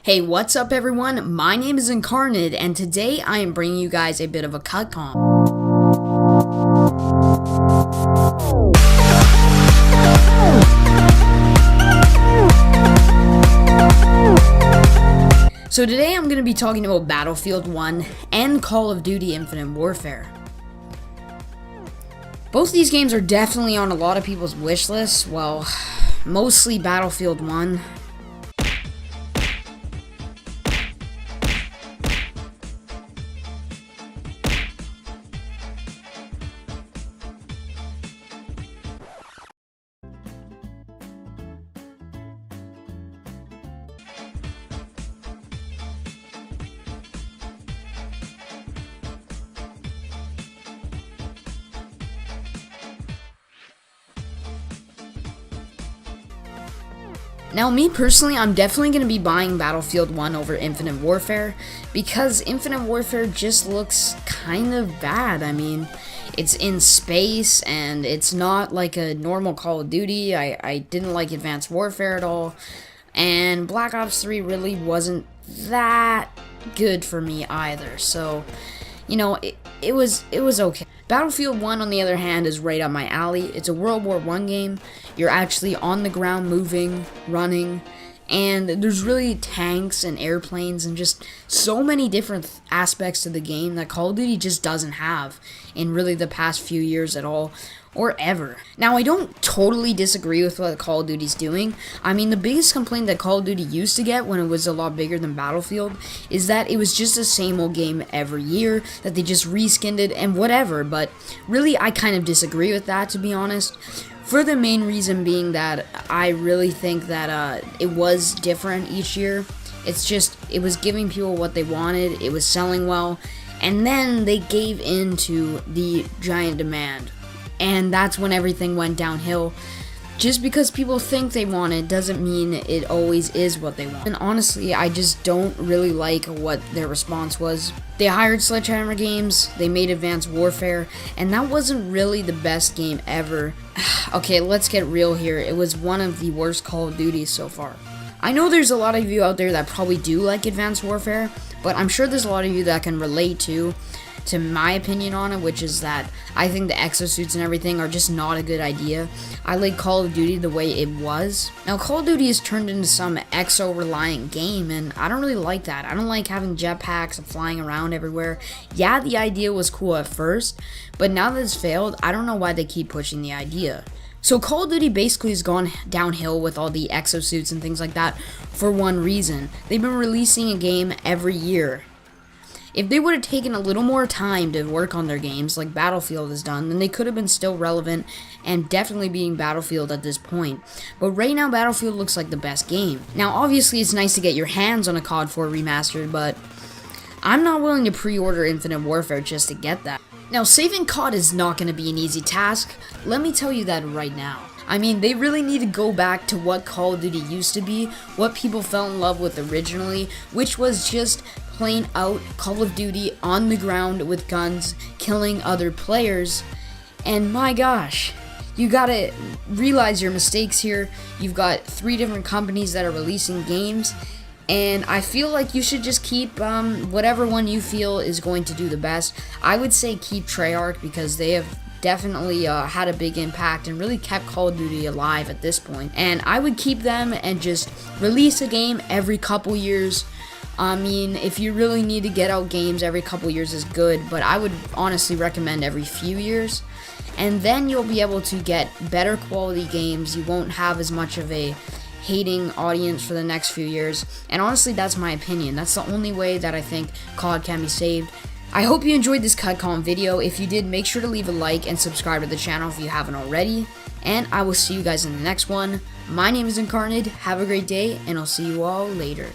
Hey, what's up everyone? My name is Incarnate, and today I am bringing you guys a bit of a cut comp. So today I'm going to be talking about Battlefield 1 and Call of Duty Infinite Warfare. Both these games are definitely on a lot of people's wish lists, well, mostly Battlefield 1. Now, me personally, I'm definitely going to be buying Battlefield 1 over Infinite Warfare because Infinite Warfare just looks kind of bad. I mean, it's in space and it's not like a normal Call of Duty. I didn't like Advanced Warfare at all, and Black Ops 3 really wasn't that good for me either. So, you know, it was okay. Battlefield 1, on the other hand, is right up my alley. It's a World War I game. You're actually on the ground moving, running, and there's really tanks and airplanes and just so many different aspects to the game that Call of Duty just doesn't have in really the past few years at all, or ever. Now, I don't totally disagree with what Call of Duty's doing. I mean, the biggest complaint that Call of Duty used to get when it was a lot bigger than Battlefield is that it was just the same old game every year, that they just reskinned it and whatever, but really I kind of disagree with that, to be honest. For the main reason being that I really think that it was different each year. It's just, it was giving people what they wanted, it was selling well, and then they gave in to the giant demand. And that's when everything went downhill. Just because people think they want it doesn't mean it always is what they want. And honestly, I just don't really like what their response was. They hired Sledgehammer Games, they made Advanced Warfare, and that wasn't really the best game ever. Okay, let's get real here. It was one of the worst Call of Duties so far. I know there's a lot of you out there that probably do like Advanced Warfare, but I'm sure there's a lot of you that can relate to my opinion on it, which is that I think the exosuits and everything are just not a good idea. I like Call of Duty the way it was. Now, Call of Duty has turned into some exo-reliant game, and I don't really like that. I don't like having jetpacks and flying around everywhere. Yeah, the idea was cool at first, but now that it's failed, I don't know why they keep pushing the idea. So Call of Duty basically has gone downhill with all the exosuits and things like that for one reason. They've been releasing a game every year. If they would have taken a little more time to work on their games like Battlefield has done, then they could have been still relevant and definitely beating Battlefield at this point. But right now, Battlefield looks like the best game. Now, obviously, it's nice to get your hands on a COD 4 remastered, but I'm not willing to pre-order Infinite Warfare just to get that. Now, saving COD is not going to be an easy task. Let me tell you that right now. I mean, they really need to go back to what Call of Duty used to be, what people fell in love with originally, which was just plain out Call of Duty on the ground with guns, killing other players. And my gosh, you gotta realize your mistakes here. You've got 3 different companies that are releasing games, and I feel like you should just keep whatever one you feel is going to do the best. I would say keep Treyarch because they have definitely had a big impact and really kept Call of Duty alive at this point. And I would keep them and just release a game every couple years. I mean, if you really need to get out games every couple years is good, but I would honestly recommend every few years. And then you'll be able to get better quality games. You won't have as much of a hating audience for the next few years. And honestly, that's my opinion. That's the only way that I think COD can be saved. I hope you enjoyed this cut comp video. If you did, make sure to leave a like and subscribe to the channel if you haven't already. And I will see you guys in the next one. My name is Incarnate. Have a great day, and I'll see you all later.